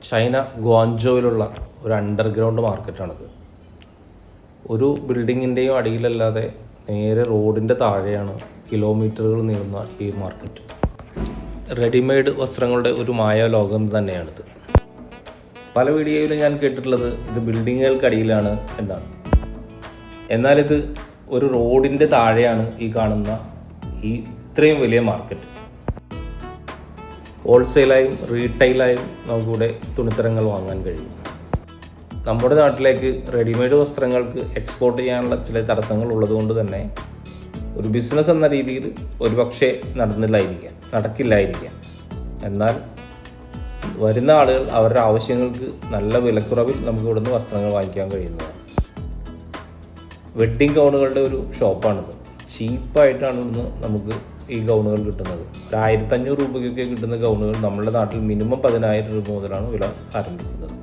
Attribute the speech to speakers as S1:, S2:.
S1: China ഗ്വാൻജോയിലുള്ള ഒരു underground മാർക്കറ്റാണിത്. ഒരു ബിൽഡിങ്ങിൻ്റെയും അടിയിലല്ലാതെ നേരെ റോഡിൻ്റെ താഴെയാണ് കിലോമീറ്ററുകൾ നീളുന്ന ഈ മാർക്കറ്റ്. റെഡിമെയ്ഡ് വസ്ത്രങ്ങളുടെ ഒരു മായാലോകം തന്നെയാണിത്. പല വീഡിയോയിലും ഞാൻ കേട്ടിട്ടുള്ളത് ഇത് ബിൽഡിങ്ങുകൾക്കടിയിലാണ് എന്നാണ്. എന്നാലിത് ഒരു റോഡിൻ്റെ താഴെയാണ് ഈ കാണുന്ന ഈ ഇത്രയും വലിയ മാർക്കറ്റ്. ഹോൾസെയിലായും റീറ്റെയിലായും നമുക്കിവിടെ തുണിത്തരങ്ങൾ വാങ്ങാൻ കഴിയും. നമ്മുടെ നാട്ടിലേക്ക് റെഡിമെയ്ഡ് വസ്ത്രങ്ങൾക്ക് എക്സ്പോർട്ട് ചെയ്യാനുള്ള ചില തടസ്സങ്ങൾ ഉള്ളതുകൊണ്ട് തന്നെ ഒരു ബിസിനസ് എന്ന രീതിയിൽ ഒരുപക്ഷെ നടക്കില്ലായിരിക്കാം. എന്നാൽ വരുന്ന ആളുകൾ അവരുടെ ആവശ്യങ്ങൾക്ക് നല്ല വിലക്കുറവിൽ നമുക്ക് ഇവിടുന്ന് വസ്ത്രങ്ങൾ വാങ്ങിക്കാൻ കഴിയുന്നതാണ്. വെഡ്ഡിങ് ഗൗണുകളുടെ ഒരു ഷോപ്പാണിത്. ചീപ്പായിട്ടാണ് ഇന്ന് നമുക്ക് ഈ ഗൗണുകൾ കിട്ടുന്നത്. ഒരു 1500 രൂപയ്ക്കൊക്കെ കിട്ടുന്ന ഗൗണുകൾ നമ്മുടെ നാട്ടിൽ മിനിമം 10,000 രൂപ മുതലാണ് വില ആരംഭിക്കുന്നത്.